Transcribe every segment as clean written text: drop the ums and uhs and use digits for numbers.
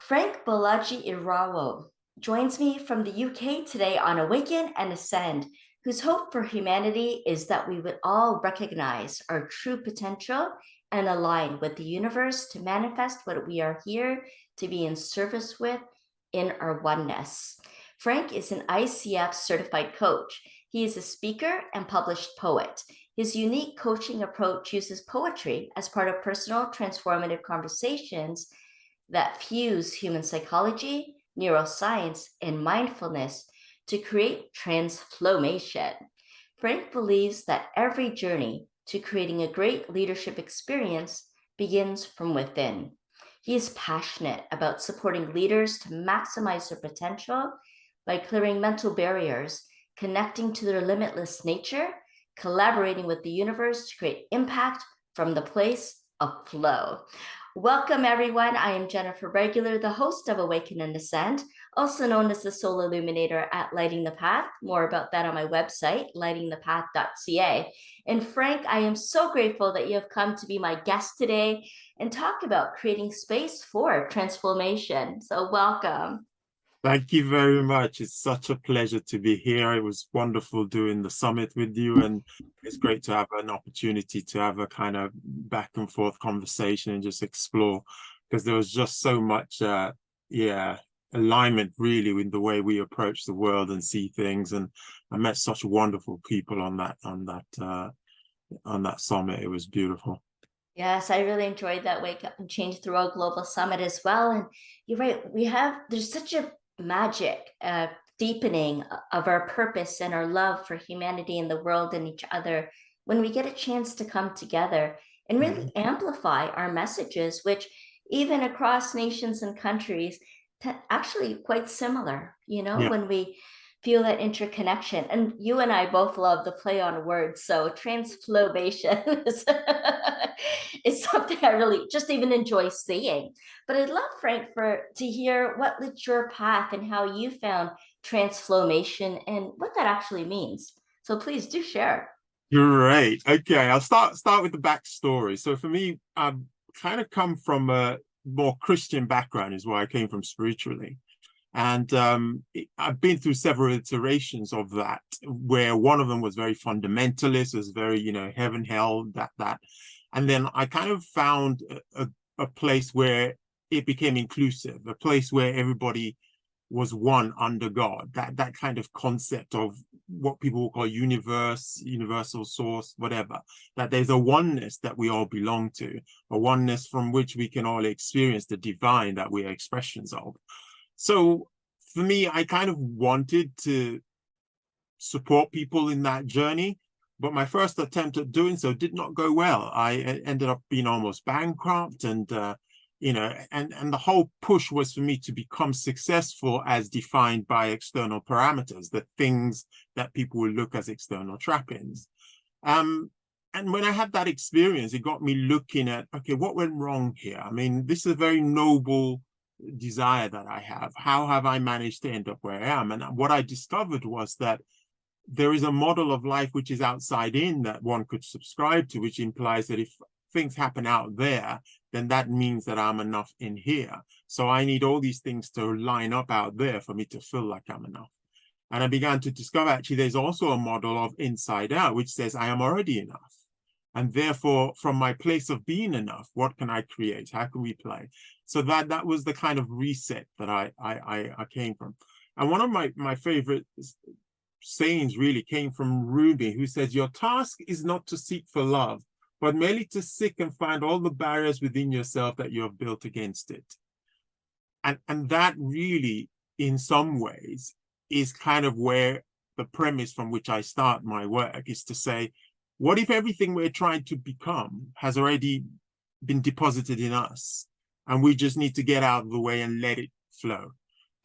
Frank Bolaji Irawo joins me from the UK today on Awaken and Ascend, whose hope for humanity is that we would all recognize our true potential and align with the universe to manifest what we are here to be in service with in our oneness. Frank is an ICF certified coach. He is a speaker and published poet. His unique coaching approach uses poetry as part of personal transformative conversations that fuse human psychology, neuroscience, and mindfulness to create TransFLOWmation. Frank believes that every journey to creating a great leadership experience begins from within. He is passionate about supporting leaders to maximize their potential by clearing mental barriers, connecting to their limitless nature, collaborating with the universe to create impact from the place of flow. Welcome, everyone. I am Jennifer Regular, the host of Awaken and Ascend, also known as the Soul Illuminator at Lighting the Path. More about that on my website, lightingthepath.ca. And Frank, I am so grateful that you have come to be my guest today and talk about creating space for transformation. So welcome. Thank you very much. It's such a pleasure to be here. It was wonderful doing the summit with you, and it's great to have an opportunity to have a kind of back and forth conversation and just explore, because there was just so much alignment really with the way we approach the world and see things. And I met such wonderful people on that summit. It was beautiful. Yes, I really enjoyed that Wake Up and Change the World Global Summit as well. And you're right, there's such a magic, deepening of our purpose and our love for humanity and the world and each other when we get a chance to come together and really amplify our messages, which even across nations and countries, actually quite similar, Yeah. when we feel that interconnection. And you and I both love the play on words. So TransFLOWmation is something I really just even enjoy seeing. But I'd love, Frank, to hear what lit your path and how you found TransFLOWmation and what that actually means. So please do share. Great. Okay, I'll start with the backstory. So for me, I've kind of come from a more Christian background, is where I came from spiritually. And I've been through several iterations of that, where one of them was very fundamentalist, was very, heaven, hell, that. And then I kind of found a place where it became inclusive, a place where everybody was one under God, that kind of concept of what people will call universal source, whatever, that there's a oneness that we all belong to, a oneness from which we can all experience the divine that we are expressions of. So for me, I kind of wanted to support people in that journey, but my first attempt at doing so did not go well. I ended up being almost bankrupt, and and the whole push was for me to become successful as defined by external parameters, the things that people will look as external trappings. And when I had that experience, it got me looking at, okay, what went wrong here? I mean, this is a very noble desire that I have. How have I managed to end up where I am? And what I discovered was that there is a model of life which is outside in that one could subscribe to, which implies that if things happen out there, then that means that I'm enough in here. So I need all these things to line up out there for me to feel like I'm enough. And I began to discover actually there's also a model of inside out, which says I am already enough. And therefore, from my place of being enough, what can I create? How can we play? So that was the kind of reset that I came from. And one of my favorite sayings really came from Rumi, who says, your task is not to seek for love, but merely to seek and find all the barriers within yourself that you have built against it. And that really, in some ways, is kind of where the premise from which I start my work is to say, what if everything we're trying to become has already been deposited in us, and we just need to get out of the way and let it flow?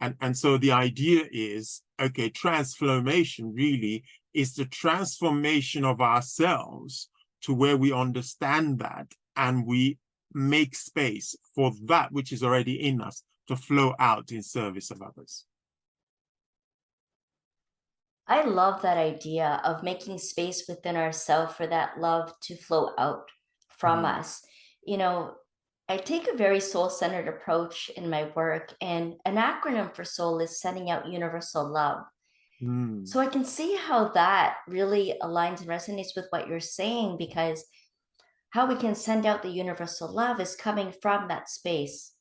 And so the idea is, okay, TransFLOWmation really is the transformation of ourselves to where we understand that and we make space for that which is already in us to flow out in service of others. I love that idea of making space within ourselves for that love to flow out from us. I take a very soul-centered approach in my work, and an acronym for soul is sending out universal love. Mm, So I can see how that really aligns and resonates with what you're saying, because how we can send out the universal love is coming from that space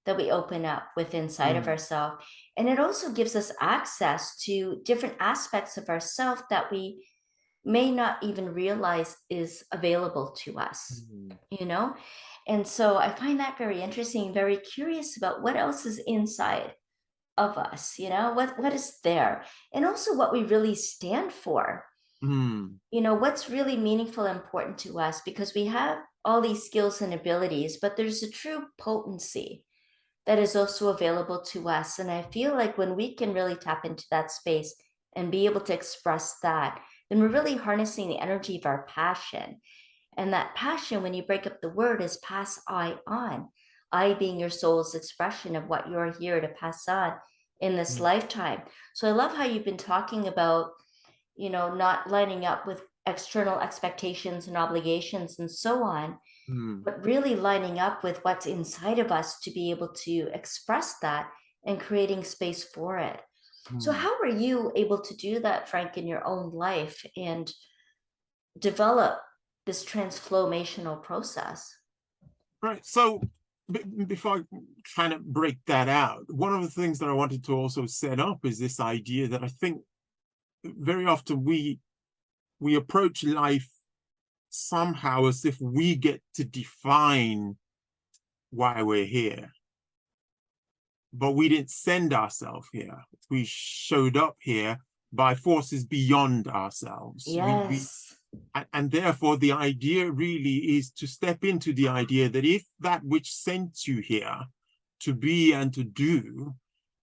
that we open up with inside of mm, ourselves. And it also gives us access to different aspects of ourselves that we may not even realize is available to us, mm, you know? And so I find that very interesting, very curious about what else is inside of us, what is there, and also what we really stand for, mm, what's really meaningful and important to us, because we have all these skills and abilities, but there's a true potency that is also available to us. And I feel like when we can really tap into that space and be able to express that, then we're really harnessing the energy of our passion. And that passion, when you break up the word, is pass I on. I being your soul's expression of what you're here to pass on in this mm, lifetime. So I love how you've been talking about, not lining up with external expectations and obligations and so on, mm, but really lining up with what's inside of us to be able to express that and creating space for it. So, mm. how were you able to do that, Frank, in your own life and develop this transflomational process? Right. So before I kind of break that out, one of the things that I wanted to also set up is this idea that I think very often we approach life somehow as if we get to define why we're here, but we didn't send ourselves here. We showed up here by forces beyond ourselves. Yes. And therefore the idea really is to step into the idea that if that which sent you here to be and to do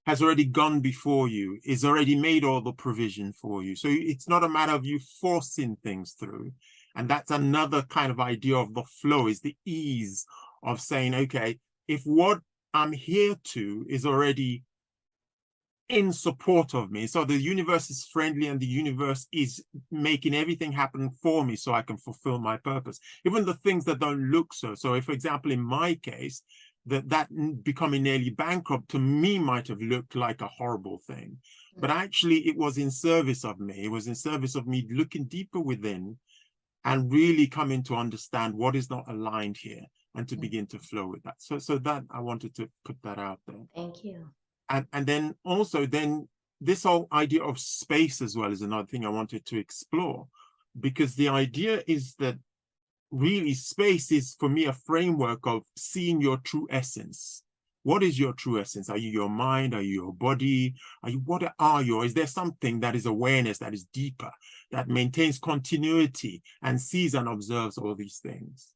has already gone before you, is already made all the provision for you. So it's not a matter of you forcing things through. And that's another kind of idea of the flow, is the ease of saying, okay, if what I'm here to is already in support of me, so the universe is friendly and the universe is making everything happen for me so I can fulfill my purpose, even the things that don't look so. So if, for example, in my case, that becoming nearly bankrupt to me might have looked like a horrible thing, but actually it was in service of me. It was in service of me looking deeper within and really coming to understand what is not aligned here and to begin to flow with that. So that I wanted to put that out there. Thank you. And then also then this whole idea of space as well is another thing I wanted to explore, because the idea is that really space is for me a framework of seeing your true essence. What is your true essence? Are you your mind? Are you your body? What are you? Or is there something that is awareness that is deeper, that maintains continuity and sees and observes all these things?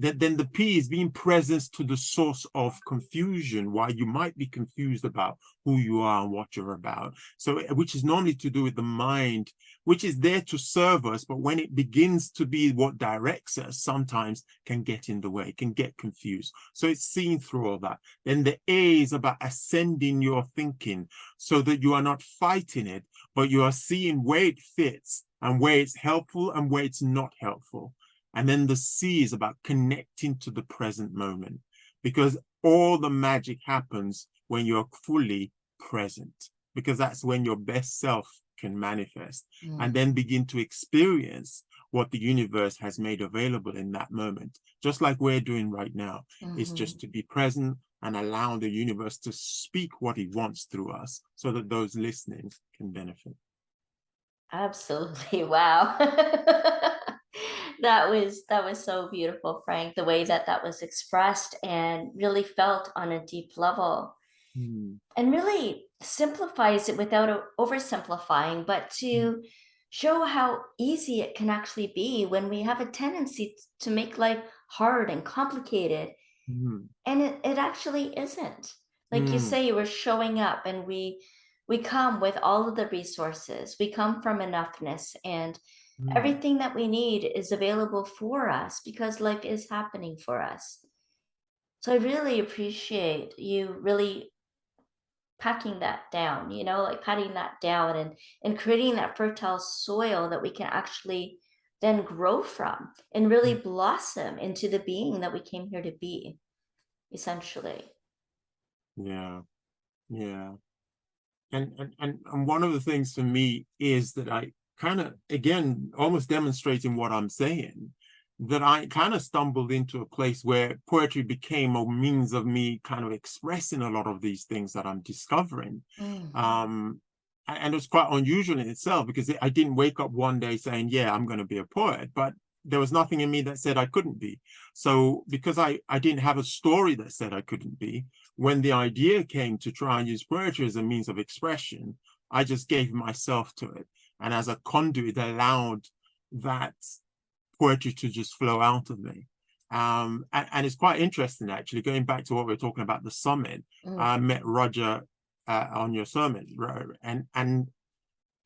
Then the P is being present to the source of confusion, why you might be confused about who you are and what you're about. So, which is normally to do with the mind, which is there to serve us, but when it begins to be what directs us, sometimes can get in the way, can get confused. So it's seeing through all that. Then the A is about ascending your thinking so that you are not fighting it, but you are seeing where it fits and where it's helpful and where it's not helpful. And then the C is about connecting to the present moment, because all the magic happens when you're fully present, because that's when your best self can manifest and then begin to experience what the universe has made available in that moment, just like we're doing right now. Is just to be present and allow the universe to speak what it wants through us so that those listening can benefit. Absolutely. Wow. That was so beautiful, Frank, the way that that was expressed and really felt on a deep level, Mm, and really simplifies it without oversimplifying, but to show how easy it can actually be when we have a tendency to make life hard and complicated. mm, And it actually isn't. Like you mm, say, we're showing up, and we come with all of the resources. We come from enoughness, and mm, everything that we need is available for us because life is happening for us. So I really appreciate you really packing that down, like patting that down, and creating that fertile soil that we can actually then grow from and really mm. blossom into the being that we came here to be. essentially. Yeah. Yeah. And one of the things for me is that I kind of, again, almost demonstrating what I'm saying, that I kind of stumbled into a place where poetry became a means of me kind of expressing a lot of these things that I'm discovering. And it was quite unusual in itself, because I didn't wake up one day saying, yeah, I'm going to be a poet, but there was nothing in me that said I couldn't be. So because I didn't have a story that said I couldn't be, when the idea came to try and use poetry as a means of expression, I just gave myself to it. And as a conduit, allowed that poetry to just flow out of me. And it's quite interesting, actually, going back to what we were talking about, the summit. I met Roger on your summit, and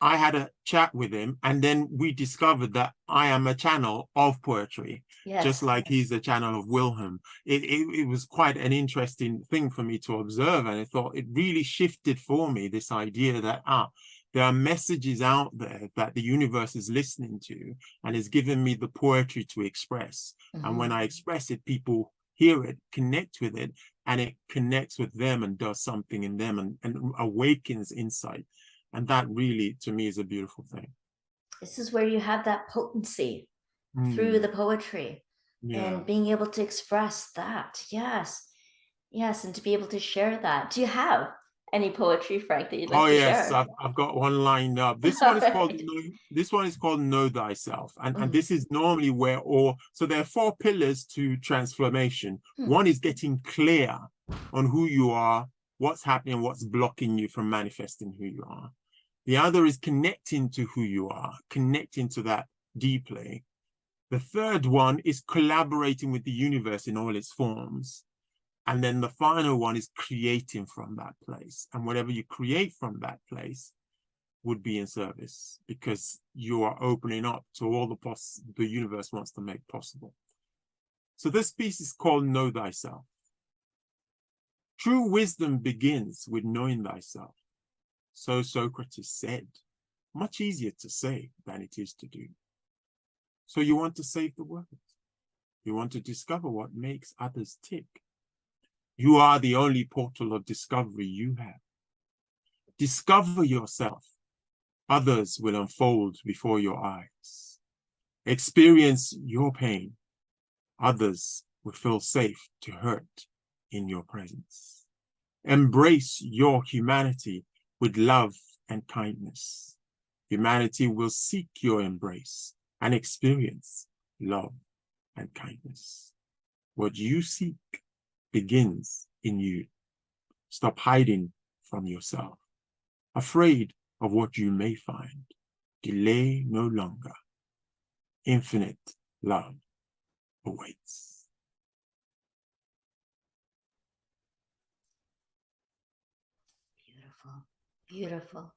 I had a chat with him, and then we discovered that I am a channel of poetry, just like he's a channel of Wilhelm. It was quite an interesting thing for me to observe, and I thought it really shifted for me this idea that there are messages out there that the universe is listening to and is giving me the poetry to express. And when I express it, people hear it, connect with it, and it connects with them and does something in them and awakens insight. And that really, to me, is a beautiful thing. This is where you have that potency through the poetry and being able to express that. Yes. Yes. And to be able to share that. Do you have any poetry, Frank, that you'd like to yes, share? I've got one lined up. This one is called Know Thyself. And this is normally where so there are 4 pillars to transformation. One is getting clear on who you are, what's happening, what's blocking you from manifesting who you are. The other is connecting to who you are, connecting to that deeply. The third one is collaborating with the universe in all its forms. And then the final one is creating from that place. And whatever you create from that place would be in service, because you are opening up to all the universe wants to make possible. So this piece is called Know Thyself. True wisdom begins with knowing thyself. So Socrates said, much easier to say than it is to do. So you want to save the world. You want to discover what makes others tick. You are the only portal of discovery you have. Discover yourself. Others will unfold before your eyes. Experience your pain. Others will feel safe to hurt in your presence. Embrace your humanity with love and kindness. Humanity will seek your embrace and experience love and kindness. What you seek begins in you. Stop hiding from yourself, afraid of what you may find. Delay no longer. Infinite love awaits. Beautiful, beautiful.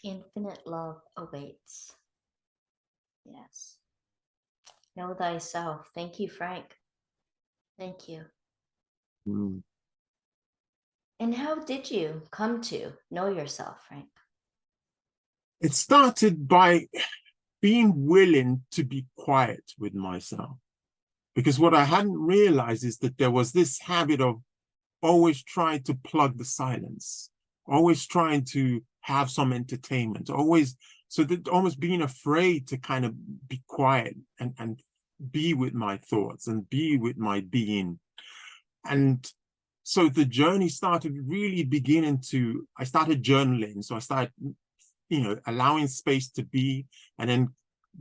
Infinite love awaits. Yes. Know thyself. Thank you, Frank. Thank you. And how did you come to know yourself, Frank? It started by being willing to be quiet with myself. Because what I hadn't realized is that there was this habit of always trying to plug the silence, always trying to have some entertainment, almost being afraid to kind of be quiet and be with my thoughts and be with my being. And so the journey started really I started journaling. So I started, allowing space to be, and then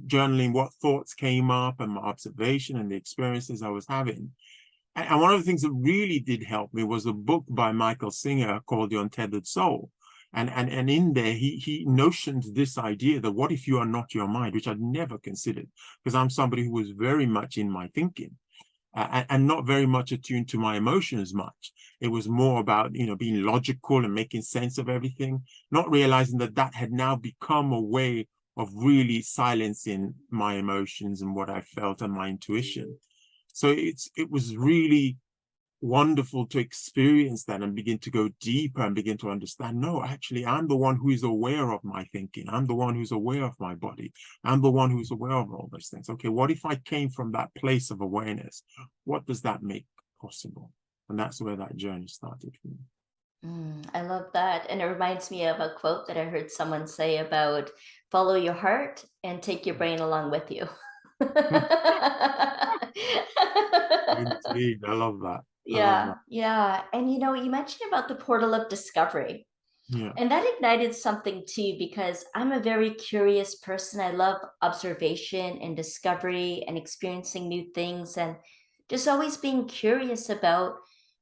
journaling what thoughts came up and my observation and the experiences I was having. And one of the things that really did help me was a book by Michael Singer called The Untethered Soul. And in there, he notioned this idea that what if you are not your mind, which I'd never considered, because I'm somebody who was very much in my thinking and not very much attuned to my emotions much. It was more about, being logical and making sense of everything, not realizing that had now become a way of really silencing my emotions and what I felt and my intuition. So it was really wonderful to experience that and begin to go deeper and begin to understand, no, actually, I'm the one who is aware of my thinking. I'm the one who's aware of my body. I'm the one who's aware of all those things. Okay, what if I came from that place of awareness? What does that make possible. And that's where that journey started for me. I love that. And it reminds me of a quote that I heard someone say about follow your heart and take your brain along with you. Indeed, I love that. I love Yeah, that. yeah. And you mentioned about the portal of discovery. Yeah. And that ignited something too, because I'm a very curious person. I love observation and discovery and experiencing new things and just always being curious about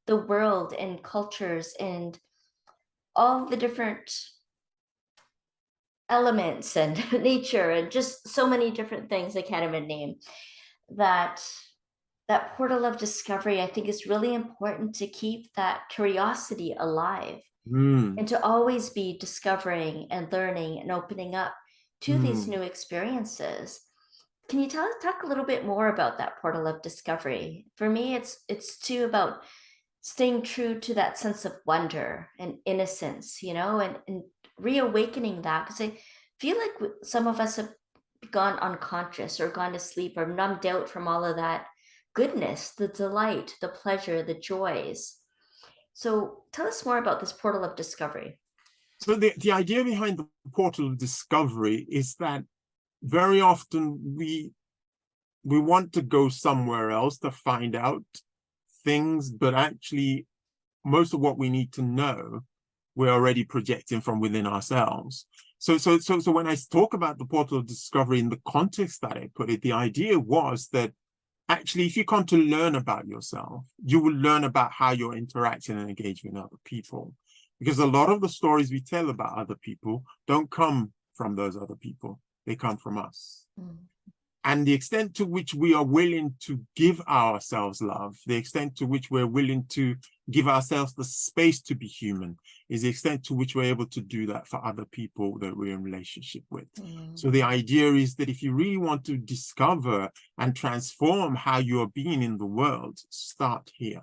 the world and cultures and all the different elements and nature and just so many different things I can't even name. That portal of discovery, I think, is really important to keep that curiosity alive Mm, and to always be discovering and learning and opening up to these mm, new experiences. Can you talk a little bit more about that portal of discovery? For me, it's too about staying true to that sense of wonder and innocence, and reawakening that, because I feel like some of us have gone unconscious or gone to sleep or numbed out from all of that goodness, the delight, the pleasure, the joys. So tell us more about this portal of discovery. So the idea behind the portal of discovery is that very often we want to go somewhere else to find out things, but actually most of what we need to know, we're already projecting from within ourselves. So when I talk about the portal of discovery in the context that I put it, the idea was that actually, if you come to learn about yourself, you will learn about how you're interacting and engaging with other people. Because a lot of the stories we tell about other people don't come from those other people, they come from us. Mm. And the extent to which we are willing to give ourselves love, the extent to which we're willing to give ourselves the space to be human, is the extent to which we're able to do that for other people that we're in relationship with. So the idea is that if you really want to discover and transform how you're being in the world, start here.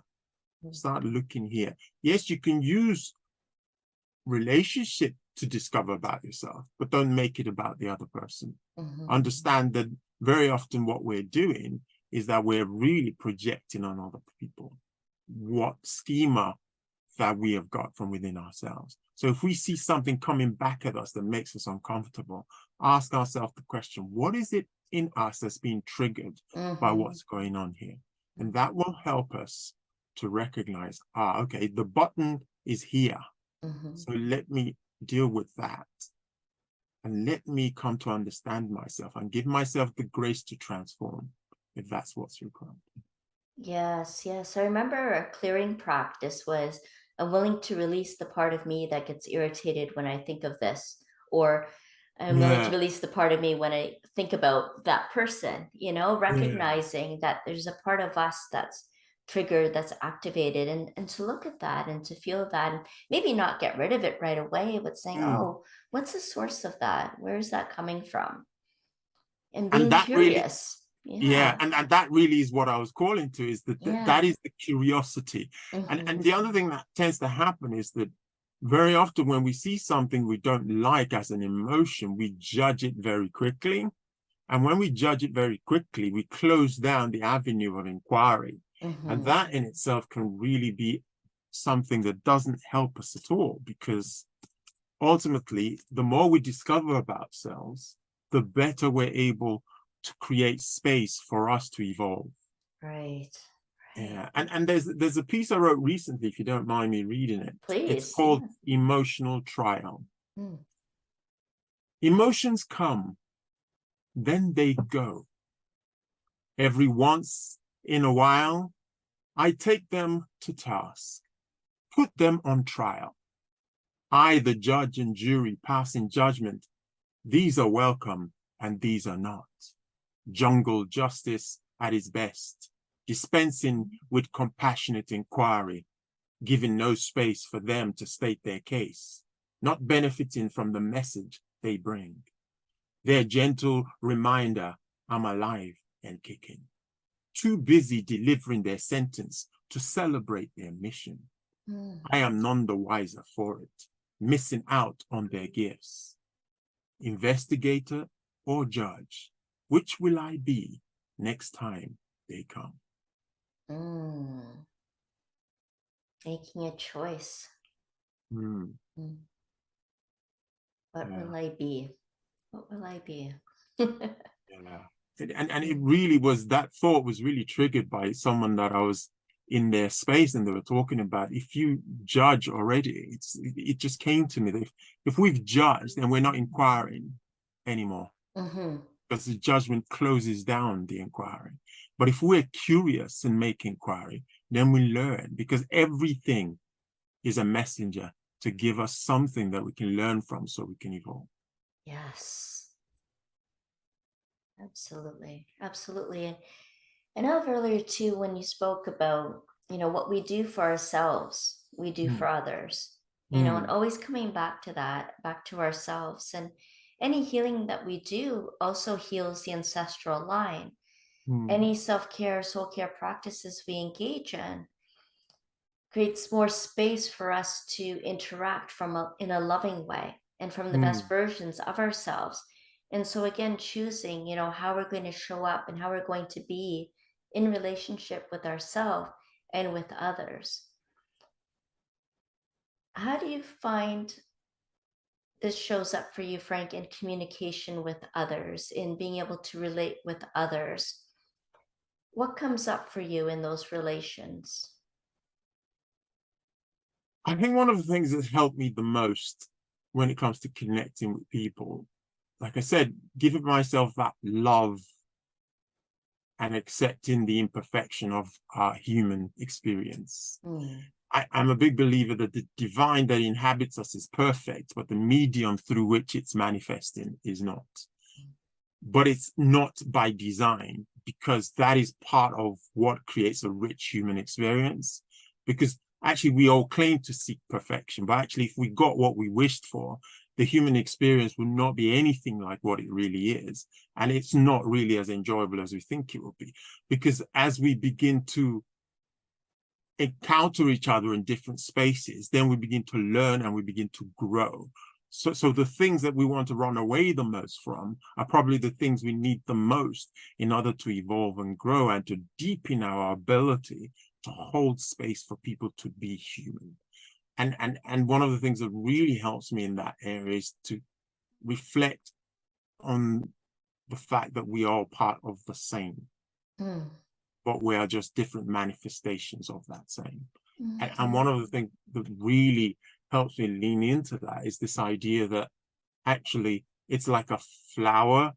Start looking here. Yes, you can use relationship to discover about yourself, but don't make it about the other person. Understand that very often what we're doing is that we're really projecting on other people what schema that we have got from within ourselves. So if we see something coming back at us that makes us uncomfortable, ask ourselves the question, what is it in us that's being triggered by what's going on here? And that will help us to recognize, okay, the button is here. So let me deal with that. And let me come to understand myself and give myself the grace to transform, if that's what's required. Yes, yes. I remember a clearing practice was I'm willing to release the part of me that gets irritated when I think of this, or I'm willing to Yeah, release the part of me when I think about that person, yeah, recognizing that there's a part of us that's triggered, that's activated, and to look at that and to feel that, and maybe not get rid of it right away, but saying, mm. oh, what's the source of that? Where is that coming from? And And being that really, curious. yeah, Yeah, and that really is what I was calling to, is that yeah. is the curiosity. And Hmm. the other thing that tends to happen is that very often when we see something we don't like as an emotion, we judge it very quickly. And when we judge it very quickly, we close down the avenue of inquiry. And Hmm. that in itself can really be something that doesn't help us at all, because ultimately, the more we discover about ourselves, the better we're able to create space for us to evolve. Right. Right. Yeah, and there's a piece I wrote recently, if you don't mind me reading it. It's Please. called Yeah. Emotional Trial. Mm. Emotions come, then they go. Every once in a while, I take them to task, put them on trial. I, the judge and jury, passing judgment. These are welcome and these are not. Jungle justice at its best, dispensing with compassionate inquiry, giving no space for them to state their case, not benefiting from the message they bring. Their gentle reminder, I'm alive and kicking. Too busy delivering their sentence to celebrate their mission. Mm. I am none the wiser for it, missing out on their gifts. Investigator or judge, which will I be next time they come? Mm. Making a choice. Mm, Mm. What yeah. will I be? What will I be? Yeah. And it really was, that thought was really triggered by someone that I was in their space, and they were talking about, if you judge already, it just came to me that if we've judged, then we're not inquiring anymore, Mm-hmm. because the judgment closes down the inquiry. But if we're curious and make inquiry, then we learn, because everything is a messenger to give us something that we can learn from so we can evolve. Yes, absolutely. Absolutely. I know earlier too, when you spoke about, what we do for ourselves, we do for Mm, others, and mm, always coming back to that, back to ourselves. And any healing that we do also heals the ancestral line. mm, Any self-care, soul care practices we engage in creates more space for us to interact in a loving way and from the best mm, versions of ourselves. And so again, choosing, how we're going to show up and how we're going to be in relationship with ourselves and with others. How do you find this shows up for you, Frank, in communication with others, in being able to relate with others? What comes up for you in those relations? I think one of the things that's helped me the most when it comes to connecting with people, like I said, giving myself that love and accepting the imperfection of our human experience. Mm. I'm a big believer that the divine that inhabits us is perfect, but the medium through which it's manifesting is not. But it's not by design, because that is part of what creates a rich human experience. Because actually, we all claim to seek perfection, but actually, if we got what we wished for, the human experience would not be anything like what it really is. And it's not really as enjoyable as we think it will be. Because as we begin to encounter each other in different spaces, then we begin to learn and we begin to grow. So the things that we want to run away the most from are probably the things we need the most in order to evolve and grow and to deepen our ability to hold space for people to be human. And one of the things that really helps me in that area is to reflect on the fact that we are all part of the same, Mm. but we are just different manifestations of that same. And Mhm. one of the things that really helps me lean into that is this idea that actually it's like a flower.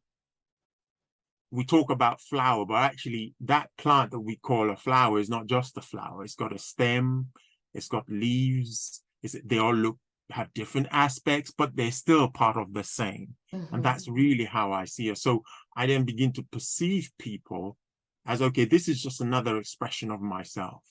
We talk about flower, but actually that plant that we call a flower is not just a flower. It's got a stem, it's got leaves, they all have different aspects, but they're still part of the same. And Mhm. that's really how I see it. So I then begin to perceive people as, okay, this is just another expression of myself.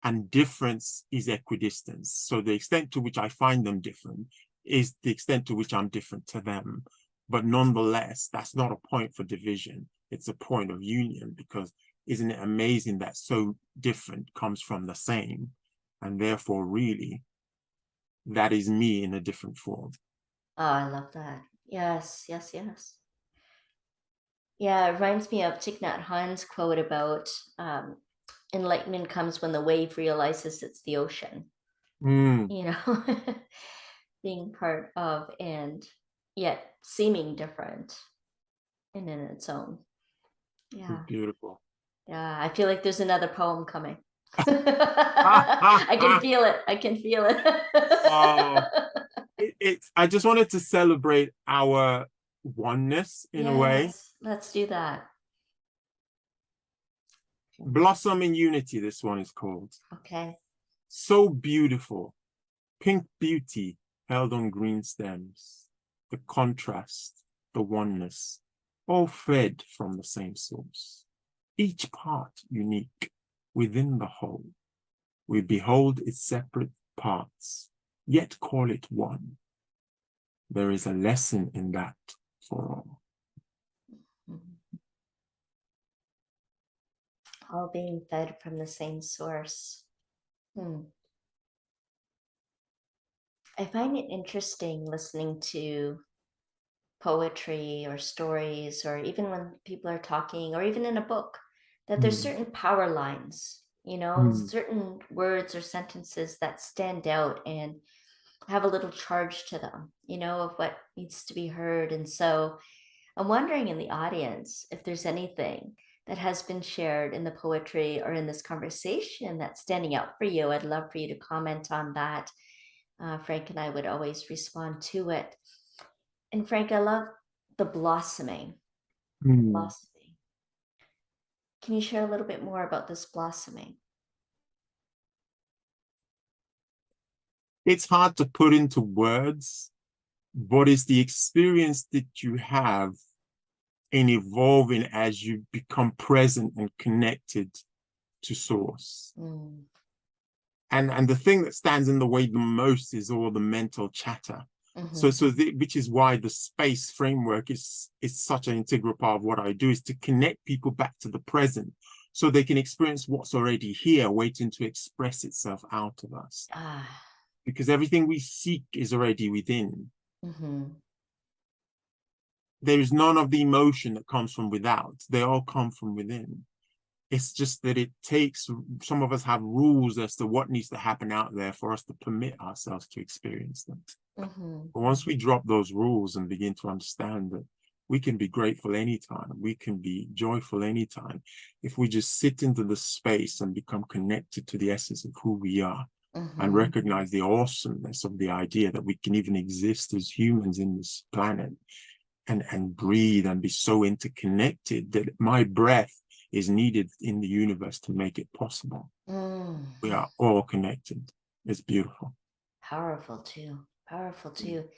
And difference is equidistance. So the extent to which I find them different is the extent to which I'm different to them. But nonetheless, that's not a point for division. It's a point of union, because isn't it amazing that so different comes from the same? And therefore, really, that is me in a different form. Oh, I love that. Yes, yes, yes. Yeah, it reminds me of Thich Nhat Hanh's quote about enlightenment comes when the wave realizes it's the ocean. Mm, You know, being part of and yet seeming different and in its own. Yeah, beautiful. yeah. I feel like there's another poem coming. I can feel it. I can feel it. Oh, I just wanted to celebrate our oneness in a way. Yes, let's do that. Blossom in Unity, this one is called. Okay. So beautiful, pink beauty held on green stems, the contrast, the oneness, all fed from the same source, each part unique within the whole. We behold its separate parts, yet call it one. There is a lesson in that for all. Mhm. All being fed from the same source. Hmm. I find it interesting listening to poetry or stories, or even when people are talking, or even in a book, that there's Mm, certain power lines certain words or sentences that stand out and have a little charge to them, of what needs to be heard. And so I'm wondering in the audience if there's anything that has been shared in the poetry or in this conversation that's standing out for you. I'd love for you to comment on that. Frank and I would always respond to it. And Frank, I love the blossoming. Mm. Blossoming. Can you share a little bit more about this blossoming? It's hard to put into words, but it's the experience that you have in evolving as you become present and connected to source. Mm. And the thing that stands in the way the most is all the mental chatter. Mm-hmm. Which is why the space framework is such an integral part of what I do, is to connect people back to the present so they can experience what's already here, waiting to express itself out of us. Ah. Because everything we seek is already within. Mm-hmm. There is none of the emotion that comes from without. They all come from within. It's just that it takes, some of us have rules as to what needs to happen out there for us to permit ourselves to experience them. Mm-hmm. But once we drop those rules and begin to understand that we can be grateful anytime, we can be joyful anytime, if we just sit into the space and become connected to the essence of who we are, Mm-hmm. and recognize the awesomeness of the idea that we can even exist as humans in this planet and breathe and be so interconnected that my breath is needed in the universe to make it possible. Mm. We are all connected. It's beautiful. Powerful too. Powerful too.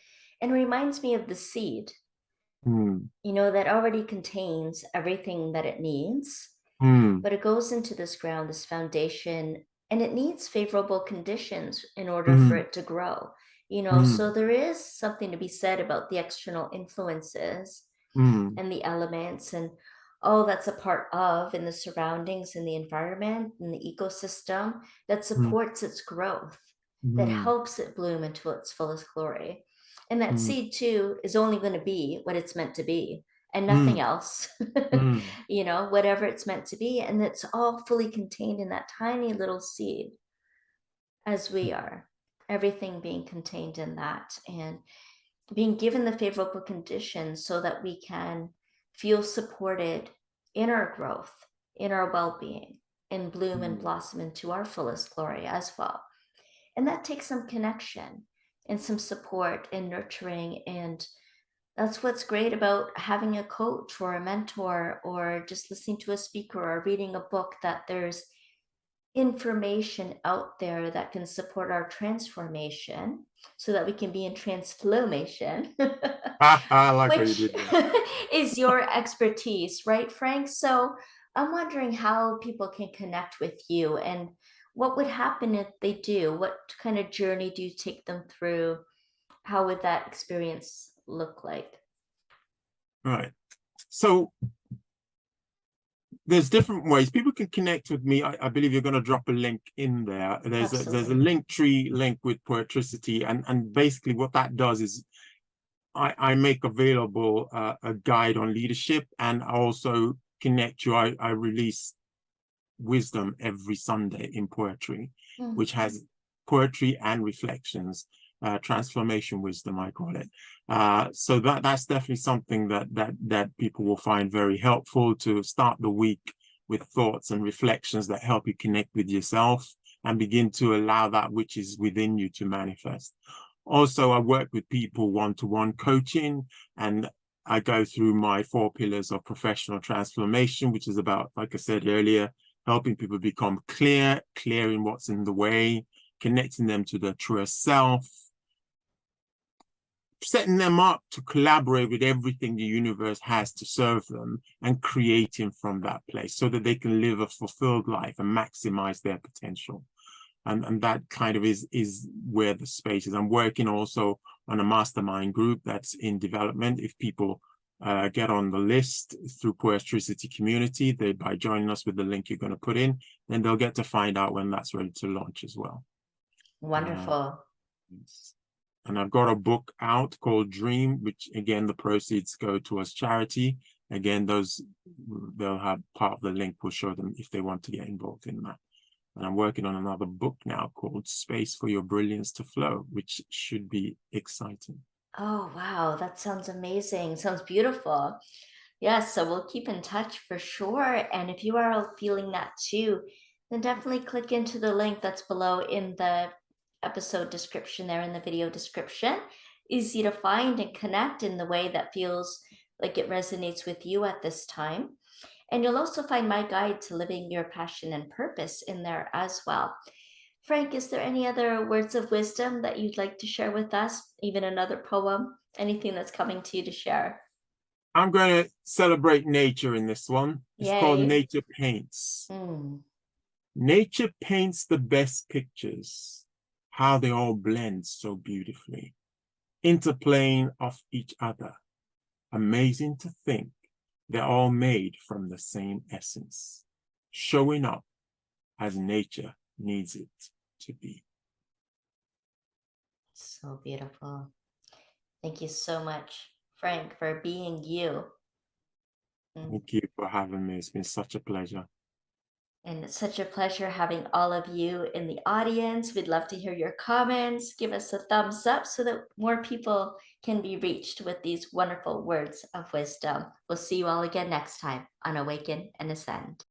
And reminds me of the seed, Mm. that already contains everything that it needs, Mm. but it goes into this ground, this foundation, and it needs favorable conditions in order for Mm. it to grow. So Mm. there is something to be said about the external influences Mm. and the elements and all that's a part of in the surroundings and the environment and the ecosystem that Mm. supports its growth, that Mm. helps it bloom into its fullest glory. And that Mm. seed too is only going to be what it's meant to be and nothing Mm. else. Mm. Whatever it's meant to be, and it's all fully contained in that tiny little seed, as we are, everything being contained in that, and being given the favorable conditions so that we can feel supported in our growth, in our well-being, and bloom and Mm. blossom into our fullest glory as well. And that takes some connection and some support and nurturing. And that's what's great about having a coach or a mentor or just listening to a speaker or reading a book, that there's information out there that can support our transformation so that we can be in TransFLOWmation, I like what you which did there. is your expertise, right, Frank? So I'm wondering how people can connect with you and what would happen if they do. What kind of journey do you take them through? How would that experience look like? Right. So there's different ways people can connect with me. I believe you're going to drop a link in there. There's a Absolutely. link tree link with Poetricity, and basically what that does is I make available a guide on leadership, and I also connect you. I release wisdom every Sunday in poetry, which has poetry and reflections, transformation wisdom, I call it. So that's definitely something that people will find very helpful to start the week with thoughts and reflections that help you connect with yourself and begin to allow that which is within you to manifest. Also, I work with people one-to-one coaching, and I go through my 4 pillars of professional transformation, which is about, like I said earlier, helping people become clearing what's in the way, connecting them to their truest self, setting them up to collaborate with everything the universe has to serve them, and creating from that place so that they can live a fulfilled life and maximize their potential. And that kind of is where the space is. I'm working also on a mastermind group that's in development. If people get on the list through Poetricity Community, by joining us with the link you're going to put in, then they'll get to find out when that's ready to launch as well. Wonderful. And I've got a book out called Dream, which again, the proceeds go towards charity. Again, they'll have part of the link will show them if they want to get involved in that. And I'm working on another book now called Space for Your Brilliance to Flow, which should be exciting. Oh, wow. That sounds amazing. Sounds beautiful. Yes, so we'll keep in touch for sure. And if you are feeling that too, then definitely click into the link that's below in the episode description there in the video description. Easy to find and connect in the way that feels like it resonates with you at this time. And you'll also find my guide to living your passion and purpose in there as well. Frank, is there any other words of wisdom that you'd like to share with us? Even another poem? Anything that's coming to you to share? I'm going to celebrate nature in this one. It's called Yay. Nature Paints. Mm. Nature paints the best pictures, how they all blend so beautifully, interplaying off each other. Amazing to think they're all made from the same essence, showing up as nature needs it to be. So beautiful. Thank you so much, Frank, for being you. Thank you for having me. It's been such a pleasure. And it's such a pleasure having all of you in the audience. We'd love to hear your comments. Give us a thumbs up so that more people can be reached with these wonderful words of wisdom. We'll see you all again next time on Awaken and Ascend.